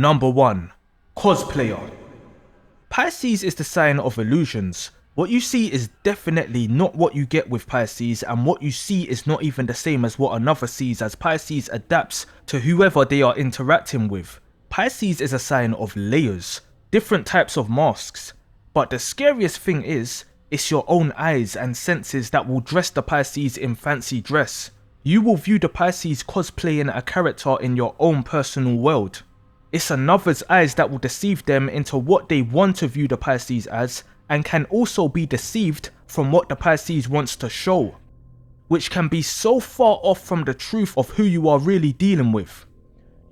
Number 1. Cosplayer. Pisces is the sign of illusions. What you see is definitely not what you get with Pisces, and what you see is not even the same as what another sees, as Pisces adapts to whoever they are interacting with. Pisces is a sign of layers, different types of masks. But the scariest thing is, it's your own eyes and senses that will dress the Pisces in fancy dress. You will view the Pisces cosplaying a character in your own personal world. It's another's eyes that will deceive them into what they want to view the Pisces as, and can also be deceived from what the Pisces wants to show, which can be so far off from the truth of who you are really dealing with.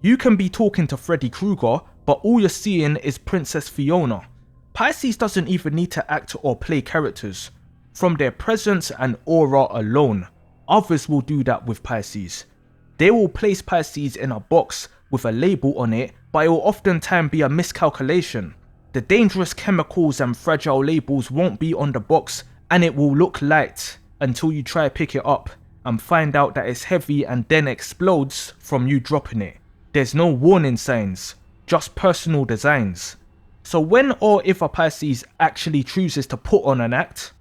You can be talking to Freddy Krueger, but all you're seeing is Princess Fiona. Pisces doesn't even need to act or play characters. From their presence and aura alone, others will do that with Pisces. They will place Pisces in a box with a label on it, but it will oftentimes be a miscalculation. The dangerous chemicals and fragile labels won't be on the box, and it will look light until you try pick it up and find out that it's heavy and then explodes from you dropping it. There's no warning signs, just personal designs. So when or if a Pisces actually chooses to put on an act,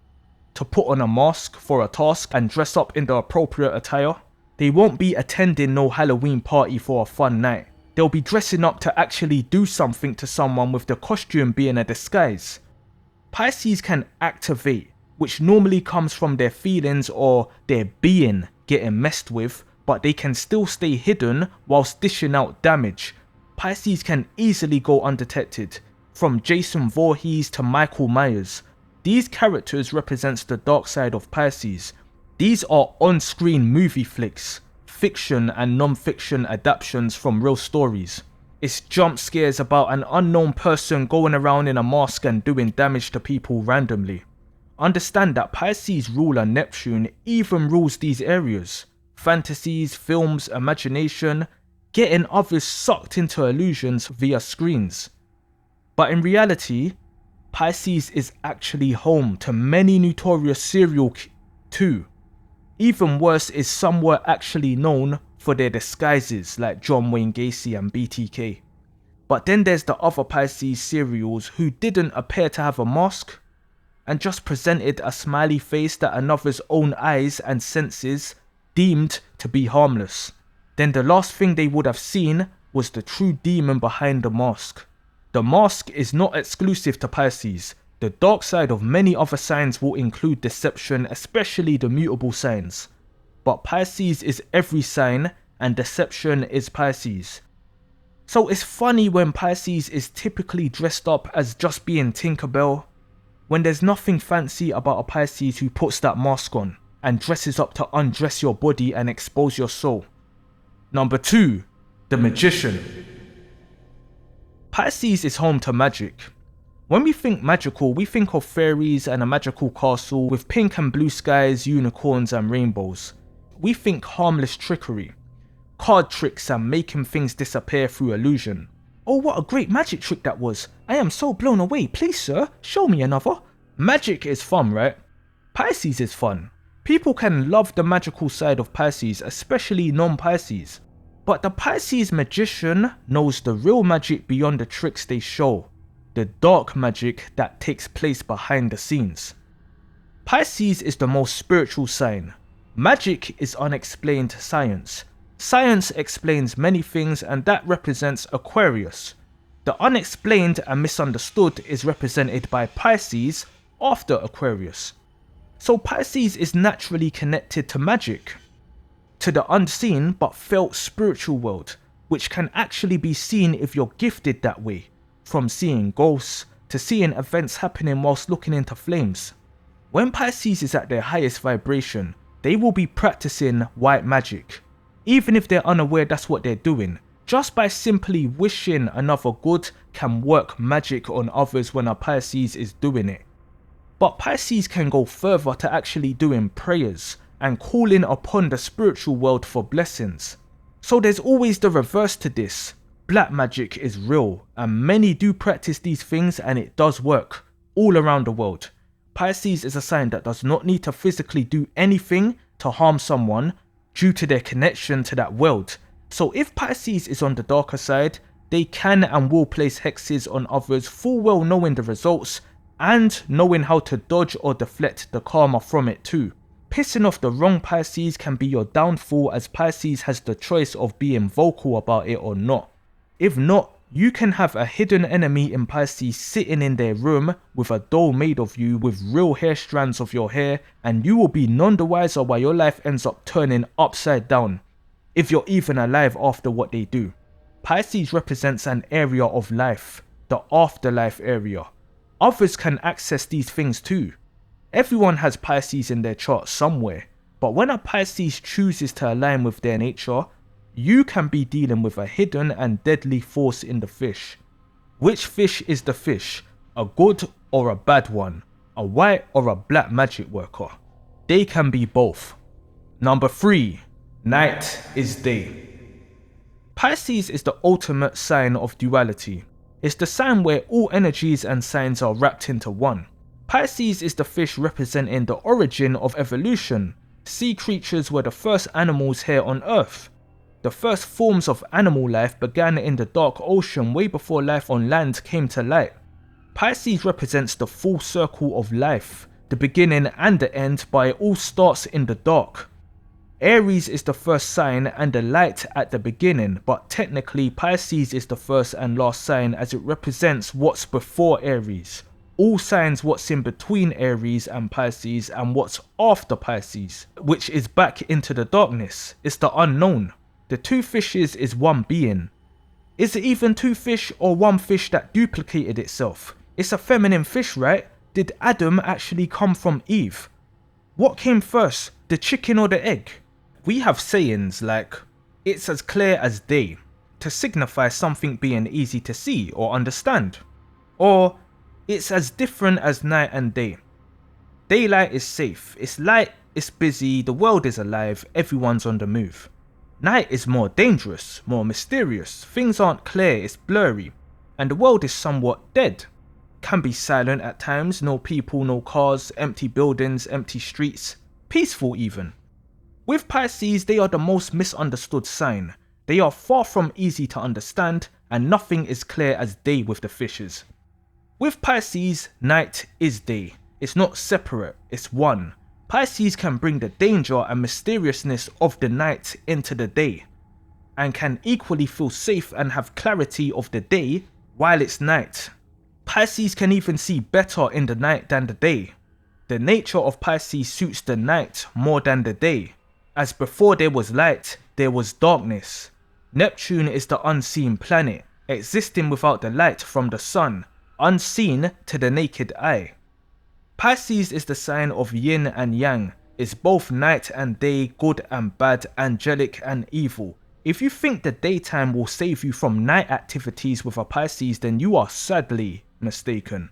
to put on a mask for a task and dress up in the appropriate attire, they won't be attending no Halloween party for a fun night. They'll be dressing up to actually do something to someone, with the costume being a disguise. Pisces can activate, which normally comes from their feelings or their being getting messed with, but they can still stay hidden whilst dishing out damage. Pisces can easily go undetected, from Jason Voorhees to Michael Myers. These characters represents the dark side of Pisces. These are on-screen movie flicks, fiction and non-fiction adaptations from real stories. It's jump scares about an unknown person going around in a mask and doing damage to people randomly. Understand that Pisces ruler Neptune even rules these areas. Fantasies, films, imagination, getting others sucked into illusions via screens. But in reality, Pisces is actually home to many notorious serial too. Even worse is some were actually known for their disguises, like John Wayne Gacy and BTK. But then there's the other Pisces serials who didn't appear to have a mask and just presented a smiley face that another's own eyes and senses deemed to be harmless. Then the last thing they would have seen was the true demon behind the mask. The mask is not exclusive to Pisces. The dark side of many other signs will include deception, especially the mutable signs. But Pisces is every sign, and deception is Pisces. So it's funny when Pisces is typically dressed up as just being Tinkerbell, when there's nothing fancy about a Pisces who puts that mask on and dresses up to undress your body and expose your soul. Number 2. The Magician. Pisces is home to magic. When we think magical, we think of fairies and a magical castle with pink and blue skies, unicorns and rainbows. We think harmless trickery, card tricks and making things disappear through illusion. Oh, what a great magic trick that was. I am so blown away. Please sir, show me another. Magic is fun, right? Pisces is fun. People can love the magical side of Pisces, especially non-Pisces. But the Pisces magician knows the real magic beyond the tricks they show. The dark magic that takes place behind the scenes. Pisces is the most spiritual sign. Magic is unexplained science. Science explains many things, and that represents Aquarius. The unexplained and misunderstood is represented by Pisces after Aquarius. So Pisces is naturally connected to magic, to the unseen but felt spiritual world, which can actually be seen if you're gifted that way. From seeing ghosts to seeing events happening whilst looking into flames. When Pisces is at their highest vibration, they will be practicing white magic. Even if they're unaware that's what they're doing, just by simply wishing another good can work magic on others when a Pisces is doing it. But Pisces can go further to actually doing prayers and calling upon the spiritual world for blessings. So there's always the reverse to this. Black magic is real, and many do practice these things, and it does work all around the world. Pisces is a sign that does not need to physically do anything to harm someone due to their connection to that world. So if Pisces is on the darker side, They can and will place hexes on others full well knowing the results and knowing how to dodge or deflect the karma from it too. Pissing off the wrong Pisces can be your downfall, as Pisces has the choice of being vocal about it or not. If not, you can have a hidden enemy in Pisces sitting in their room with a doll made of you with real hair strands of your hair, and you will be none the wiser why your life ends up turning upside down, if you're even alive after what they do. Pisces represents an area of life, the afterlife area. Others can access these things too. Everyone has Pisces in their chart somewhere, but when a Pisces chooses to align with their nature, you can be dealing with a hidden and deadly force in the fish. Which fish is the fish? A good or a bad one? A white or a black magic worker? They can be both. Number 3. Night is day. Pisces is the ultimate sign of duality. It's the sign where all energies and signs are wrapped into one. Pisces is the fish representing the origin of evolution. Sea creatures were the first animals here on Earth. The first forms of animal life began in the dark ocean way before life on land came to light. Pisces represents the full circle of life, the beginning and the end, but it all starts in the dark. Aries is the first sign and the light at the beginning, but technically Pisces is the first and last sign, as it represents what's before Aries. All signs what's in between Aries and Pisces and what's after Pisces, which is back into the darkness. It's the unknown. The two fishes is one being. Is it even two fish or one fish that duplicated itself? It's a feminine fish, right? Did Adam actually come from Eve? What came first, the chicken or the egg? We have sayings like, it's as clear as day, to signify something being easy to see or understand. Or, it's as different as night and day. Daylight is safe, it's light, it's busy, the world is alive, everyone's on the move. Night is more dangerous, more mysterious, things aren't clear, it's blurry, and the world is somewhat dead. Can be silent at times, no people, no cars, empty buildings, empty streets, peaceful even. With Pisces, they are the most misunderstood sign. They are far from easy to understand, and nothing is clear as day with the fishes. With Pisces, night is day. It's not separate, it's one. Pisces can bring the danger and mysteriousness of the night into the day, and can equally feel safe and have clarity of the day while it's night. Pisces can even see better in the night than the day. The nature of Pisces suits the night more than the day, as before there was light, there was darkness. Neptune is the unseen planet, existing without the light from the sun, unseen to the naked eye. Pisces is the sign of yin and yang, is both night and day, good and bad, angelic and evil. If you think the daytime will save you from night activities with a Pisces, then you are sadly mistaken.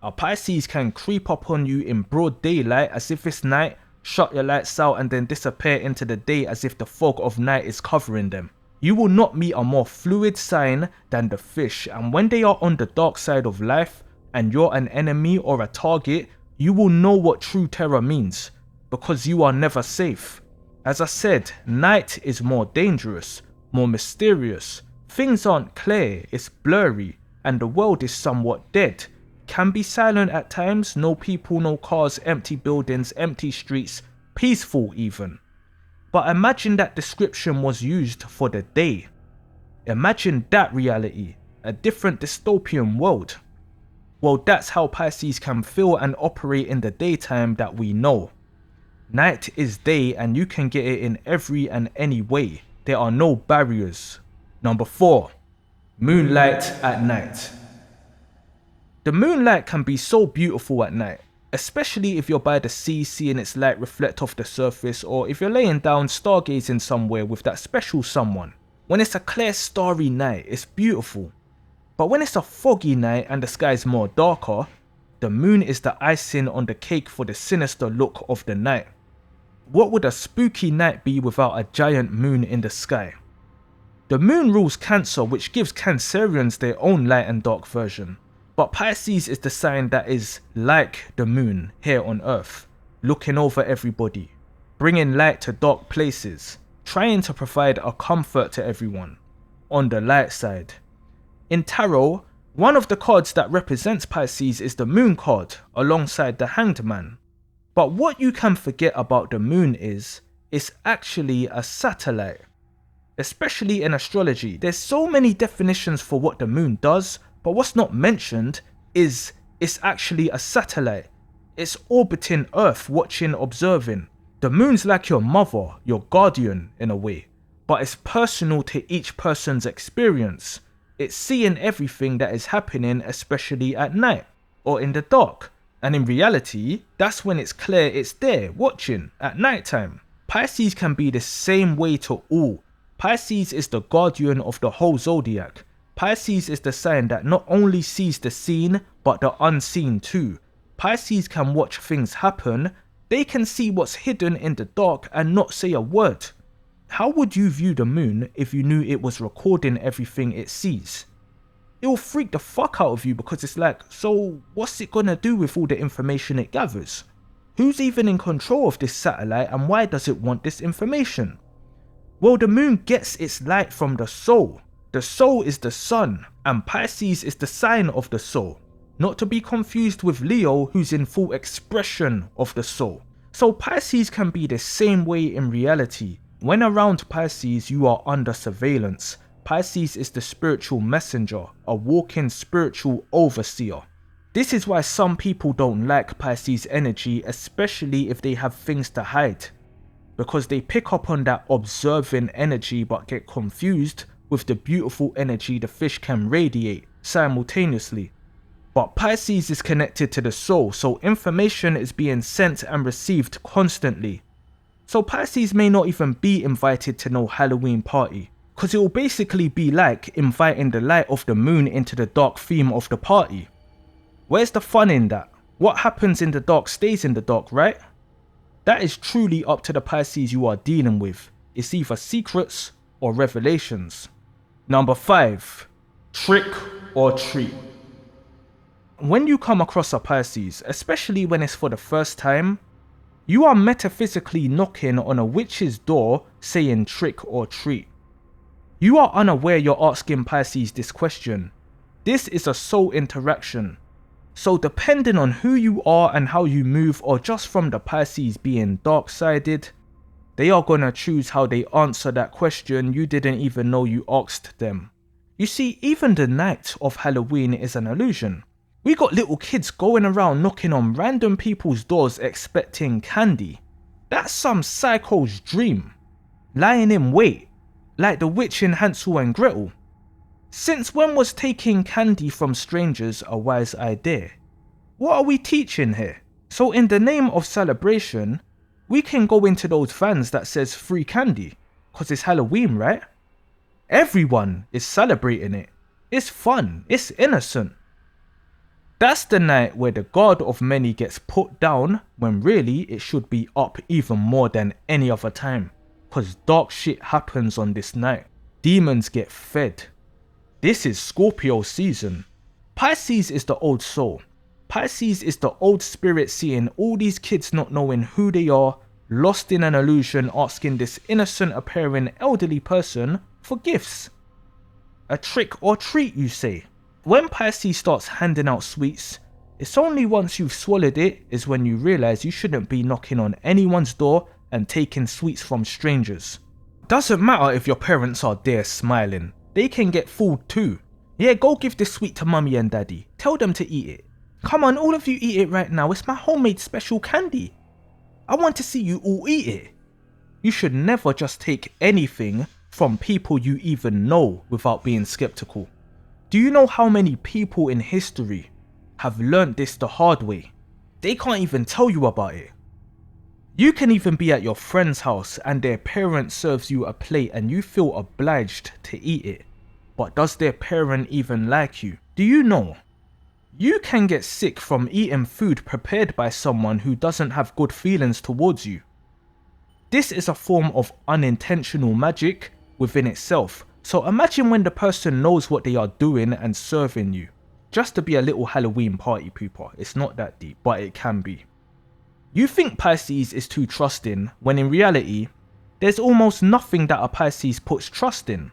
A Pisces can creep up on you in broad daylight as if it's night, shut your lights out and then disappear into the day as if the fog of night is covering them. You will not meet a more fluid sign than the fish, and when they are on the dark side of life and you're an enemy or a target, you will know what true terror means, because you are never safe. As I said, night is more dangerous, more mysterious. Things aren't clear, it's blurry, and the world is somewhat dead. Can be silent at times, no people, no cars, empty buildings, empty streets, peaceful even. But imagine that description was used for the day. Imagine that reality, a different dystopian world. Well, that's how Pisces can feel and operate in the daytime that we know. Night is day and you can get it in every and any way. There are no barriers. Number 4. Moonlight at night. The moonlight can be so beautiful at night, especially if you're by the sea seeing its light reflect off the surface, or if you're laying down stargazing somewhere with that special someone. When it's a clear starry night, it's beautiful. But when it's a foggy night and the sky's more darker, the moon is the icing on the cake for the sinister look of the night. What would a spooky night be without a giant moon in the sky? The moon rules Cancer, which gives Cancerians their own light and dark version. But Pisces is the sign that is like the moon here on Earth, looking over everybody, bringing light to dark places, trying to provide a comfort to everyone, on the light side. In tarot, one of the cards that represents Pisces is the moon card alongside the hanged man. But what you can forget about the moon is, it's actually a satellite. Especially in astrology, there's so many definitions for what the moon does, but what's not mentioned is it's actually a satellite. It's orbiting Earth, watching, observing. The moon's like your mother, your guardian in a way, but it's personal to each person's experience. It's seeing everything that is happening, especially at night or in the dark. And in reality, that's when it's clear it's there, watching, at nighttime. Pisces can be the same way to all. Pisces is the guardian of the whole zodiac. Pisces is the sign that not only sees the seen, but the unseen too. Pisces can watch things happen. They can see what's hidden in the dark and not say a word. How would you view the moon if you knew it was recording everything it sees? It will freak the fuck out of you because it's like, so what's it gonna do with all the information it gathers? Who's even in control of this satellite and why does it want this information? Well, the moon gets its light from the soul. The soul is the sun, and Pisces is the sign of the soul. Not to be confused with Leo, who's in full expression of the soul. So Pisces can be the same way in reality. When around Pisces, you are under surveillance. Pisces is the spiritual messenger, a walking spiritual overseer. This is why some people don't like Pisces energy, especially if they have things to hide. Because they pick up on that observing energy but get confused with the beautiful energy the fish can radiate simultaneously. But Pisces is connected to the soul, so information is being sent and received constantly. So Pisces may not even be invited to no Halloween party, because it will basically be like inviting the light of the moon into the dark theme of the party. Where's the fun in that? What happens in the dark stays in the dark, right? That is truly up to the Pisces you are dealing with. It's either secrets or revelations. Number 5. Trick or treat. When you come across a Pisces, especially when it's for the first time, you are metaphysically knocking on a witch's door saying trick or treat. You are unaware you're asking Pisces this question. This is a soul interaction. So depending on who you are and how you move, or just from the Pisces being dark-sided, they are gonna choose how they answer that question you didn't even know you asked them. You see, even the night of Halloween is an illusion. We got little kids going around knocking on random people's doors expecting candy. That's some psycho's dream. Lying in wait, like the witch in Hansel and Gretel. Since when was taking candy from strangers a wise idea? What are we teaching here? So in the name of celebration, we can go into those vans that says free candy, cause it's Halloween, right? Everyone is celebrating it. It's fun, it's innocent. That's the night where the god of many gets put down, when really it should be up even more than any other time. Cause dark shit happens on this night. Demons get fed. This is Scorpio season. Pisces is the old soul. Pisces is the old spirit seeing all these kids not knowing who they are, lost in an illusion, asking this innocent appearing elderly person for gifts. A trick or treat, you say? When Pisces starts handing out sweets, it's only once you've swallowed it is when you realise you shouldn't be knocking on anyone's door and taking sweets from strangers. Doesn't matter if your parents are there smiling, they can get fooled too. Yeah, go give this sweet to mummy and daddy, tell them to eat it. Come on, all of you eat it right now, it's my homemade special candy. I want to see you all eat it. You should never just take anything from people you even know without being skeptical. Do you know how many people in history have learnt this the hard way? They can't even tell you about it. You can even be at your friend's house and their parent serves you a plate and you feel obliged to eat it. But does their parent even like you? Do you know? You can get sick from eating food prepared by someone who doesn't have good feelings towards you. This is a form of unintentional magic within itself. So imagine when the person knows what they are doing and serving you. Just to be a little Halloween party pooper. It's not that deep, but it can be. You think Pisces is too trusting, when in reality, there's almost nothing that a Pisces puts trust in.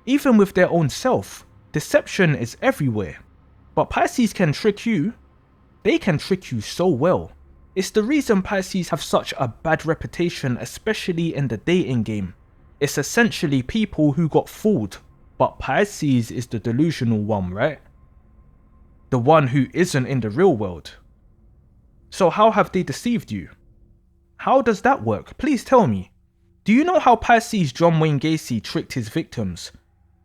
Even with their own self. Deception is everywhere. But Pisces can trick you. They can trick you so well. It's the reason Pisces have such a bad reputation, especially in the dating game. It's essentially people who got fooled. But Pisces is the delusional one, right? The one who isn't in the real world. So how have they deceived you? How does that work? Please tell me. Do you know how Pisces John Wayne Gacy tricked his victims?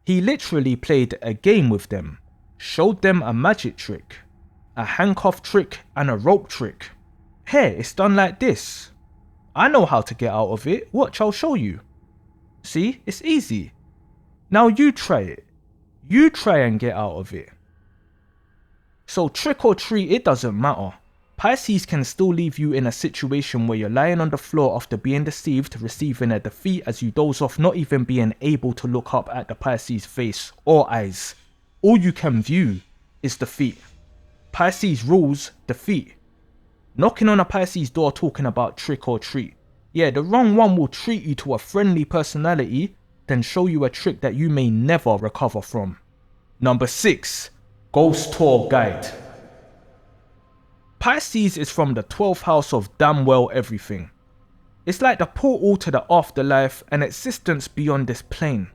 He literally played a game with them, showed them a magic trick, a handcuff trick and a rope trick. Hey, it's done like this. I know how to get out of it. Watch, I'll show you. See, it's easy. Now you try it. You try and get out of it. So trick or treat, it doesn't matter. Pisces can still leave you in a situation where you're lying on the floor after being deceived, receiving a defeat as you doze off, not even being able to look up at the Pisces face or eyes. All you can view is defeat. Pisces rules defeat. Knocking on a Pisces door talking about trick or treat. Yeah, the wrong one will treat you to a friendly personality, then show you a trick that you may never recover from. Number 6. Ghost Tour Guide. Pisces is from the 12th house of damn well everything. It's like the portal to the afterlife and existence beyond this plane.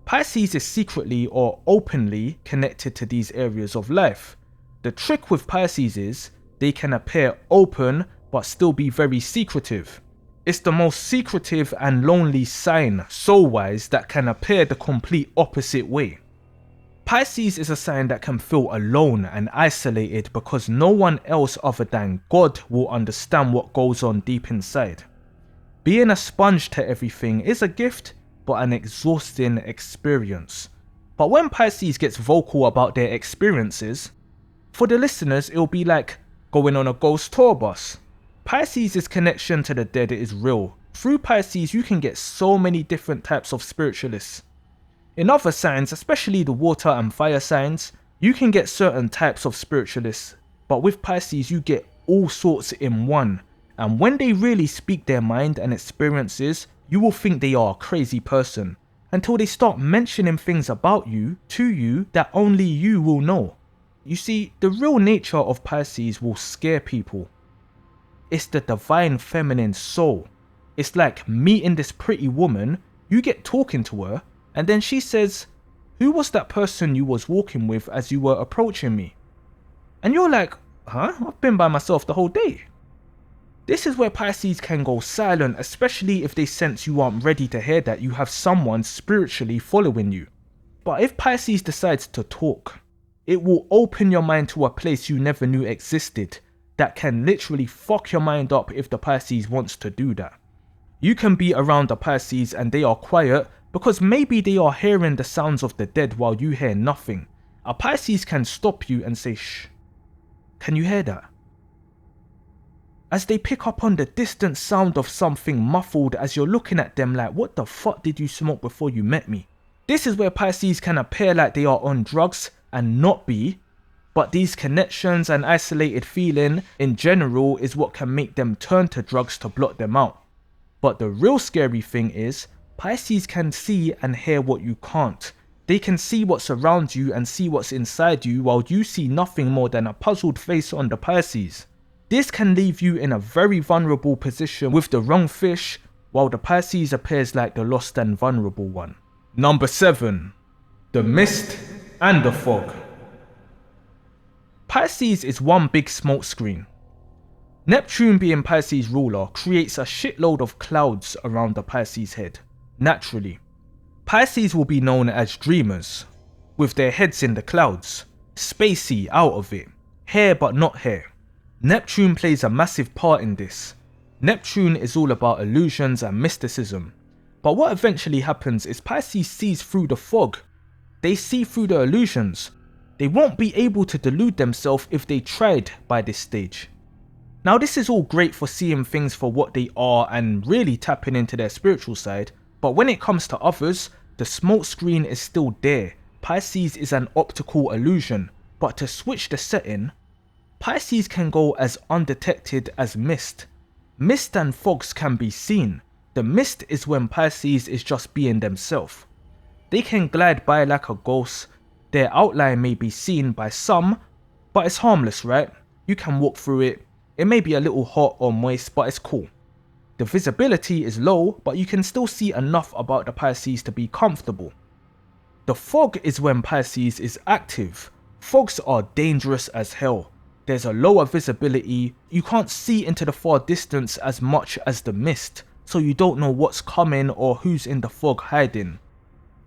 Pisces is secretly or openly connected to these areas of life. The trick with Pisces is they can appear open but still be very secretive. It's the most secretive and lonely sign, soul-wise, that can appear the complete opposite way. Pisces is a sign that can feel alone and isolated because no one else other than God will understand what goes on deep inside. Being a sponge to everything is a gift, but an exhausting experience. But when Pisces gets vocal about their experiences, for the listeners it'll be like going on a ghost tour bus. Pisces' connection to the dead is real. Through Pisces you can get so many different types of spiritualists. In other signs, especially the water and fire signs, you can get certain types of spiritualists, but with Pisces you get all sorts in one, and when they really speak their mind and experiences, you will think they are a crazy person, until they start mentioning things about you, to you, that only you will know. You see, the real nature of Pisces will scare people. It's the divine feminine soul. It's like meeting this pretty woman, you get talking to her, and then she says, "Who was that person you was walking with as you were approaching me?" And you're like, "Huh? I've been by myself the whole day." This is where Pisces can go silent, especially if they sense you aren't ready to hear that you have someone spiritually following you. But if Pisces decides to talk, it will open your mind to a place you never knew existed that can literally fuck your mind up if the Pisces wants to do that. You can be around the Pisces and they are quiet because maybe they are hearing the sounds of the dead while you hear nothing. A Pisces can stop you and say, "Shh, can you hear that?" As they pick up on the distant sound of something muffled as you're looking at them like, "What the fuck did you smoke before you met me?" This is where Pisces can appear like they are on drugs and not be, but these connections and isolated feeling in general is what can make them turn to drugs to block them out. But the real scary thing is, Pisces can see and hear what you can't. They can see what's around you and see what's inside you while you see nothing more than a puzzled face on the Pisces. This can leave you in a very vulnerable position with the wrong fish, while the Pisces appears like the lost and vulnerable one. Number 7. The mist and the fog. Pisces is one big smoke screen. Neptune, being Pisces' ruler, creates a shitload of clouds around the Pisces head. Naturally, Pisces will be known as dreamers, with their heads in the clouds, spacey out of it, here but not here. Neptune plays a massive part in this. Neptune is all about illusions and mysticism, but what eventually happens is Pisces sees through the fog. They see through the illusions. They won't be able to delude themselves if they tried by this stage. Now this is all great for seeing things for what they are and really tapping into their spiritual side, but when it comes to others, the smoke screen is still there. Pisces is an optical illusion, but to switch the setting, Pisces can go as undetected as mist. Mist and fogs can be seen. The mist is when Pisces is just being themselves. They can glide by like a ghost. Their outline may be seen by some, but it's harmless, right? You can walk through it. It may be a little hot or moist, but it's cool. The visibility is low, but you can still see enough about the Pisces to be comfortable. The fog is when Pisces is active. Fogs are dangerous as hell. There's a lower visibility, you can't see into the far distance as much as the mist, so you don't know what's coming or who's in the fog hiding.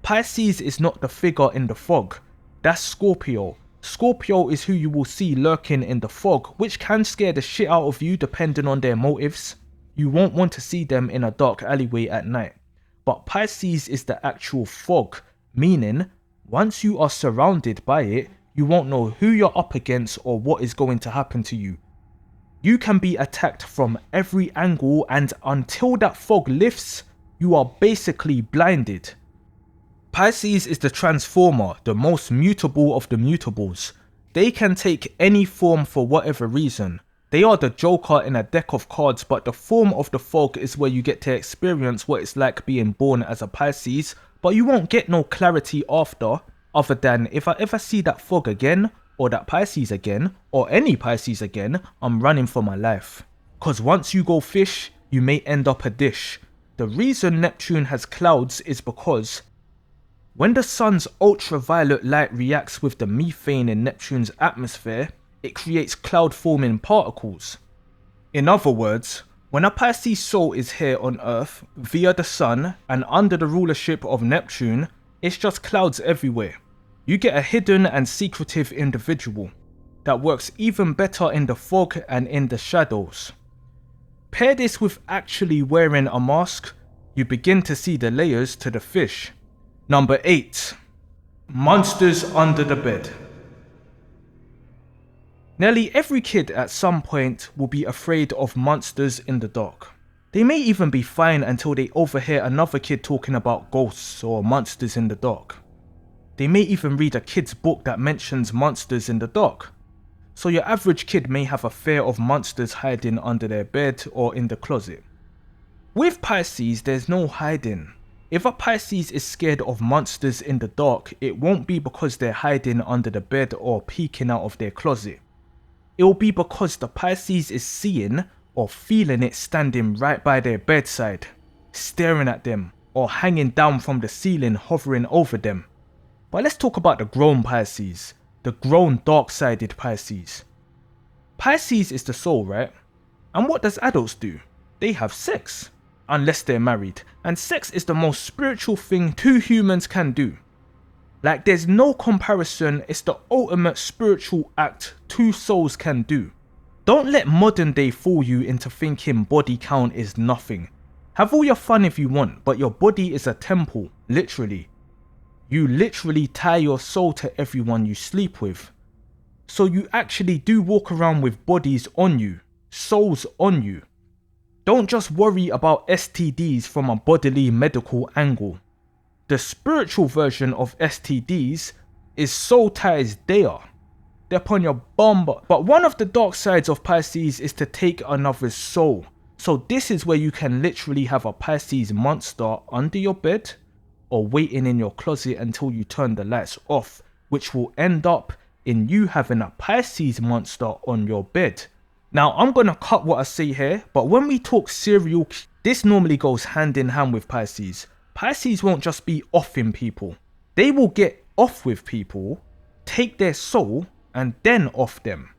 Pisces is not the figure in the fog, that's Scorpio. Scorpio is who you will see lurking in the fog, which can scare the shit out of you depending on their motives. You won't want to see them in a dark alleyway at night. But Pisces is the actual fog, meaning once you are surrounded by it, you won't know who you're up against or what is going to happen to you. You can be attacked from every angle, and until that fog lifts, you are basically blinded. Pisces is the transformer, the most mutable of the mutables. They can take any form for whatever reason. They are the Joker in a deck of cards, but the form of the fog is where you get to experience what it's like being born as a Pisces, but you won't get no clarity after, other than if I ever see that fog again, or that Pisces again, or any Pisces again, I'm running for my life. Cause once you go fish, you may end up a dish. The reason Neptune has clouds is because when the sun's ultraviolet light reacts with the methane in Neptune's atmosphere, it creates cloud-forming particles. In other words, when a Pisces soul is here on Earth via the sun and under the rulership of Neptune, it's just clouds everywhere. You get a hidden and secretive individual that works even better in the fog and in the shadows. Pair this with actually wearing a mask, you begin to see the layers to the fish. Number 8. Monsters under the bed. Nearly every kid at some point will be afraid of monsters in the dark. They may even be fine until they overhear another kid talking about ghosts or monsters in the dark. They may even read a kid's book that mentions monsters in the dark. So your average kid may have a fear of monsters hiding under their bed or in the closet. With Pisces, there's no hiding. If a Pisces is scared of monsters in the dark, it won't be because they're hiding under the bed or peeking out of their closet. It will be because the Pisces is seeing or feeling it standing right by their bedside, staring at them, or hanging down from the ceiling hovering over them. But let's talk about the grown Pisces, the grown dark-sided Pisces. Pisces is the soul, right? And what does adults do? They have sex, unless they're married, and sex is the most spiritual thing two humans can do. Like there's no comparison, it's the ultimate spiritual act two souls can do. Don't let modern day fool you into thinking body count is nothing. Have all your fun if you want, but your body is a temple, literally. You literally tie your soul to everyone you sleep with. So you actually do walk around with bodies on you, souls on you. Don't just worry about STDs from a bodily medical angle. The spiritual version of STDs is soul ties there. They're upon your bum. But one of the dark sides of Pisces is to take another's soul. So this is where you can literally have a Pisces monster under your bed or waiting in your closet until you turn the lights off, which will end up in you having a Pisces monster on your bed. Now I'm gonna cut what I say here, but when we talk serial, this normally goes hand in hand with Pisces. Pisces won't just be offing people. They will get off with people, take their soul, and then off them.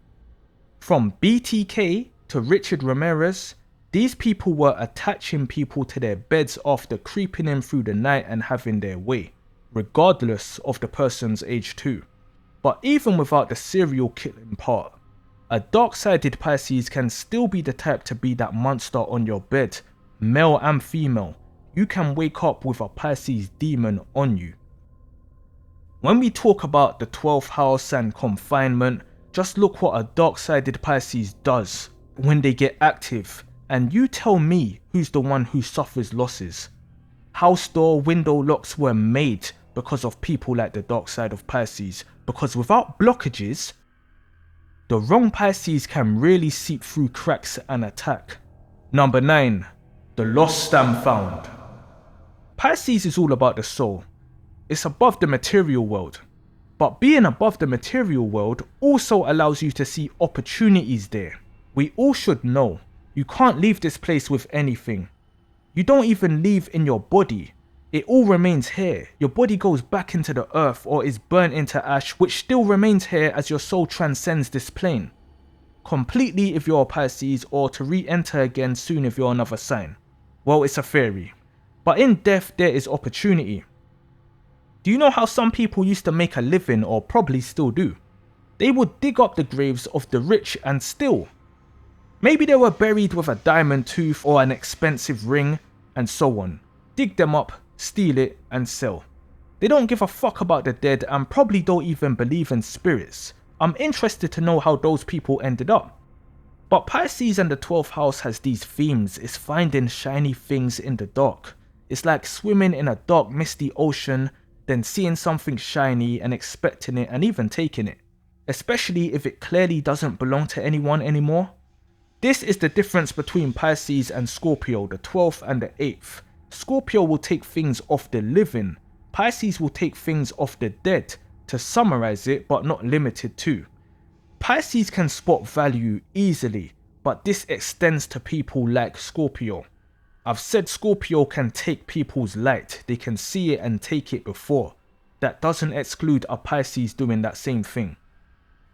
From BTK to Richard Ramirez, these people were attaching people to their beds after creeping in through the night and having their way, regardless of the person's age too. But even without the serial killing part, a dark-sided Pisces can still be the type to be that monster on your bed, male and female. You can wake up with a Pisces demon on you. When we talk about the 12th house and confinement, just look what a dark-sided Pisces does when they get active, and you tell me who's the one who suffers losses. House door window locks were made because of people like the dark side of Pisces, because without blockages, the wrong Pisces can really seep through cracks and attack. Number 9. The lost and found. Pisces is all about the soul. It's above the material world. But being above the material world also allows you to see opportunities there. We all should know, you can't leave this place with anything. You don't even leave in your body. It all remains here. Your body goes back into the earth or is burnt into ash, which still remains here as your soul transcends this plane. Completely if you're a Pisces, or to re-enter again soon if you're another sign. Well, it's a theory. But in death there is opportunity. Do you know how some people used to make a living, or probably still do? They would dig up the graves of the rich and steal. Maybe they were buried with a diamond tooth or an expensive ring, and so on. Dig them up, steal it, and sell. They don't give a fuck about the dead and probably don't even believe in spirits. I'm interested to know how those people ended up. But Pisces and the 12th house has these themes. It's finding shiny things in the dark. It's like swimming in a dark misty ocean, then seeing something shiny and expecting it and even taking it. Especially if it clearly doesn't belong to anyone anymore. This is the difference between Pisces and Scorpio, the 12th and the 8th. Scorpio will take things off the living. Pisces will take things off the dead, to summarize it, but not limited to. Pisces can spot value easily, but this extends to people like Scorpio. I've said Scorpio can take people's light. They can see it and take it before. That doesn't exclude a Pisces doing that same thing.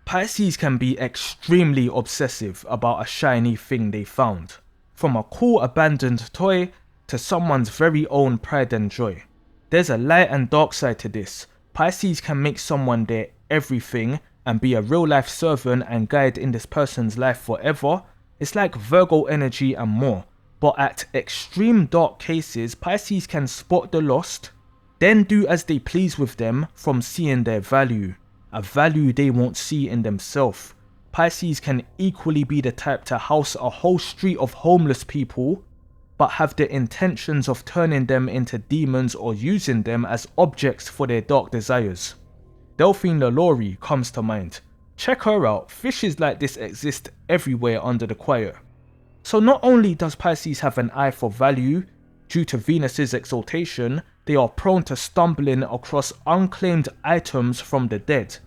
Pisces can be extremely obsessive about a shiny thing they found. From a cool abandoned toy to someone's very own pride and joy. There's a light and dark side to this. Pisces can make someone their everything and be a real life servant and guide in this person's life forever. It's like Virgo energy and more. But at extreme dark cases, Pisces can spot the lost, then do as they please with them from seeing their value. A value they won't see in themselves. Pisces can equally be the type to house a whole street of homeless people, but have the intentions of turning them into demons or using them as objects for their dark desires. Delphine Lalaurie comes to mind. Check her out, fishes like this exist everywhere under the quiet. So not only does Pisces have an eye for value, due to Venus's exaltation, they are prone to stumbling across unclaimed items from the dead.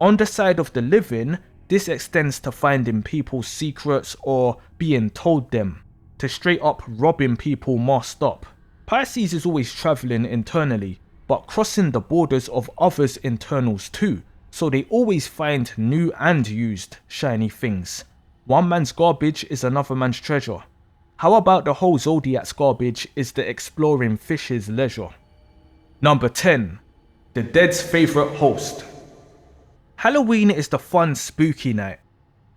On the side of the living, this extends to finding people's secrets or being told them, to straight up robbing people masked up. Pisces is always travelling internally, but crossing the borders of others' internals too, so they always find new and used shiny things. One man's garbage is another man's treasure. How about the whole zodiac's garbage is the exploring fish's leisure? Number 10. The dead's favourite host. Halloween is the fun, spooky night.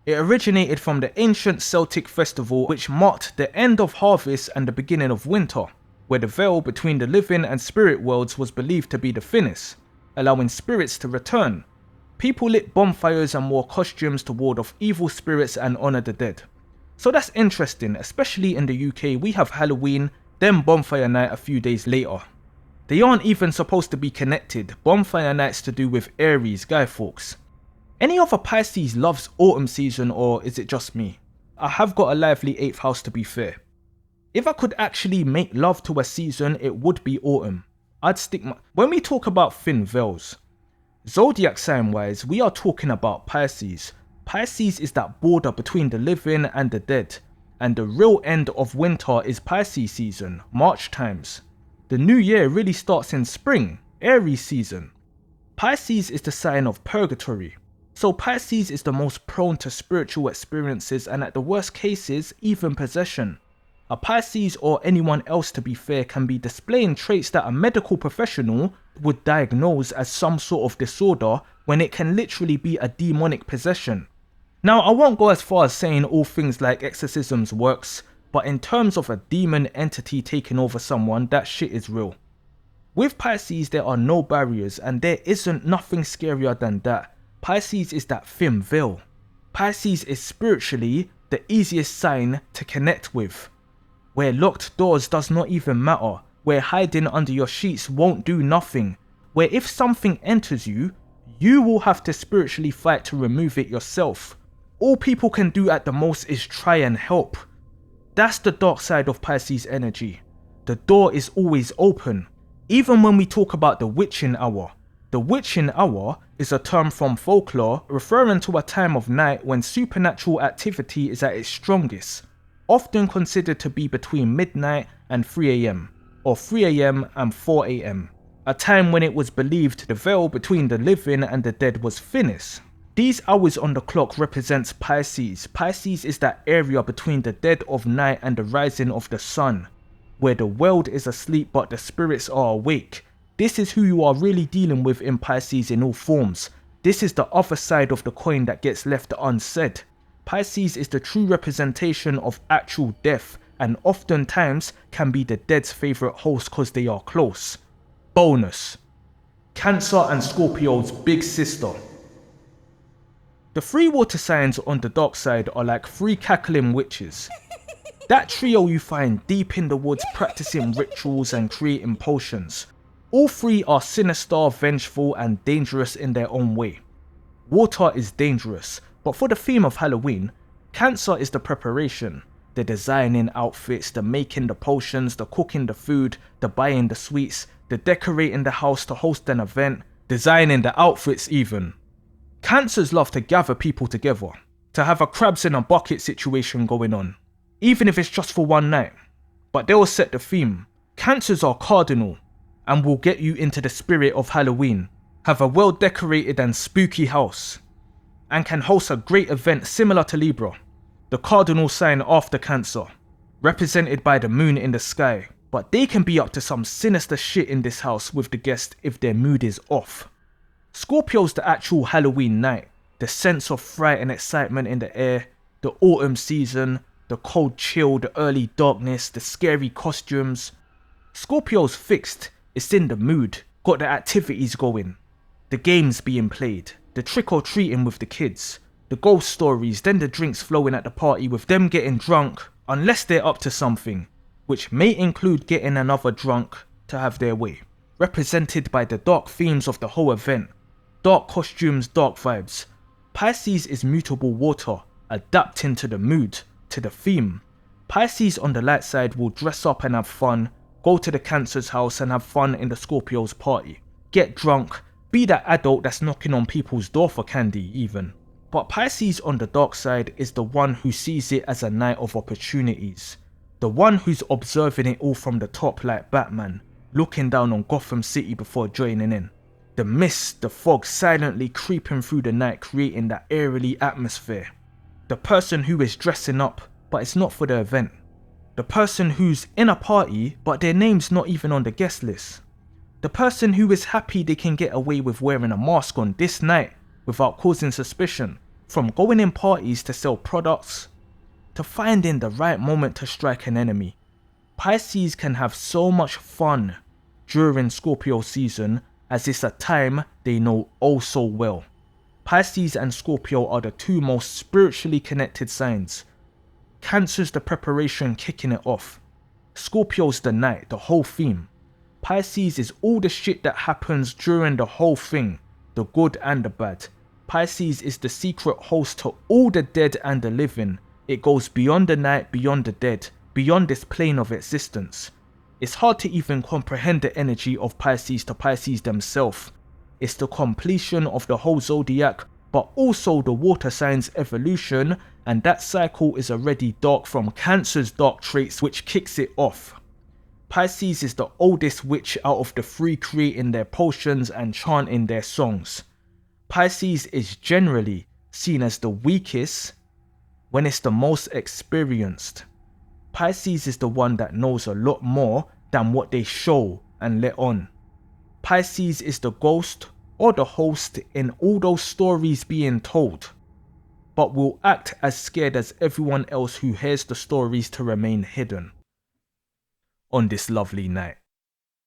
It originated from the ancient Celtic festival which marked the end of harvest and the beginning of winter, where the veil between the living and spirit worlds was believed to be the thinnest, allowing spirits to return. People lit bonfires and wore costumes to ward off evil spirits and honour the dead. So that's interesting, especially in the UK we have Halloween, then bonfire night a few days later. They aren't even supposed to be connected. Bonfire night's to do with Aries, guy folks. Any other Pisces loves autumn season, or is it just me? I have got a lively 8th house to be fair. If I could actually make love to a season, it would be autumn. I'd stick my... When we talk about thin veils, zodiac sign wise, we are talking about Pisces. Pisces is that border between the living and the dead. And the real end of winter is Pisces season, March times. The new year really starts in spring, Aries season. Pisces is the sign of purgatory. So Pisces is the most prone to spiritual experiences and at the worst cases, even possession. A Pisces or anyone else to be fair can be displaying traits that a medical professional would diagnose as some sort of disorder when it can literally be a demonic possession. Now I won't go as far as saying all things like exorcisms works, but in terms of a demon entity taking over someone, that shit is real. With Pisces there are no barriers and there isn't nothing scarier than that. Pisces is that thin veil. Pisces is spiritually the easiest sign to connect with. Where locked doors does not even matter. Where hiding under your sheets won't do nothing. Where if something enters you, you will have to spiritually fight to remove it yourself. All people can do at the most is try and help. That's the dark side of Pisces energy. The door is always open. Even when we talk about the witching hour, The witching hour is a term from folklore referring to a time of night when supernatural activity is at its strongest, often considered to be between midnight and 3 am, or 3 am and 4 am, a time when it was believed the veil between the living and the dead was thinnest. These hours on the clock represents Pisces. Pisces is that area between the dead of night and the rising of the sun, where the world is asleep but the spirits are awake. This is who you are really dealing with in Pisces in all forms. This is the other side of the coin that gets left unsaid. Pisces is the true representation of actual death, and oftentimes can be the dead's favourite host cause they are close. Bonus: Cancer and Scorpio's big sister. The three water signs on the dark side are like three cackling witches. That trio you find deep in the woods practicing rituals and creating potions. All three are sinister, vengeful and dangerous in their own way. Water is dangerous, but for the theme of Halloween, Cancer is the preparation, the designing outfits, the making the potions, the cooking the food, the buying the sweets, the decorating the house to host an event, designing the outfits even. Cancers love to gather people together, to have a crabs in a bucket situation going on, even if it's just for one night. But they will set the theme. Cancers are cardinal and will get you into the spirit of Halloween, have a well decorated and spooky house, and can host a great event similar to Libra, the cardinal sign after Cancer, represented by the moon in the sky. But they can be up to some sinister shit in this house with the guest if their mood is off. Scorpio's the actual Halloween night, the sense of fright and excitement in the air, the autumn season, the cold chill, the early darkness, the scary costumes. Scorpio's fixed, it's in the mood, got the activities going, the games being played, the trick or treating with the kids, the ghost stories, then the drinks flowing at the party with them getting drunk, unless they're up to something, which may include getting another drunk to have their way, represented by the dark themes of the whole event. Dark costumes, dark vibes. Pisces is mutable water, adapting to the mood, to the theme. Pisces on the light side will dress up and have fun, go to the Cancer's house and have fun in the Scorpio's party, get drunk, be that adult that's knocking on people's door for candy even. But Pisces on the dark side is the one who sees it as a night of opportunities, the one who's observing it all from the top like Batman, looking down on Gotham City before joining in. The mist, the fog silently creeping through the night, creating that eerily atmosphere. The person who is dressing up, but it's not for the event. The person who's in a party, but their name's not even on the guest list. The person who is happy they can get away with wearing a mask on this night without causing suspicion, from going in parties to sell products, to finding the right moment to strike an enemy. Pisces can have so much fun during Scorpio season, as it's a time they know oh so well. Pisces and Scorpio are the two most spiritually connected signs. Cancer's the preparation kicking it off. Scorpio's the night, the whole theme. Pisces is all the shit that happens during the whole thing, the good and the bad. Pisces is the secret host to all the dead and the living. It goes beyond the night, beyond the dead, beyond this plane of existence. It's hard to even comprehend the energy of Pisces to Pisces themselves. It's the completion of the whole zodiac, but also the water signs evolution, and that cycle is already dark from Cancer's dark traits which kicks it off. Pisces is the oldest witch out of the three creating their potions and chanting their songs. Pisces is generally seen as the weakest when it's the most experienced. Pisces is the one that knows a lot more than what they show and let on. Pisces is the ghost or the host in all those stories being told, but will act as scared as everyone else who hears the stories to remain hidden. On this lovely night.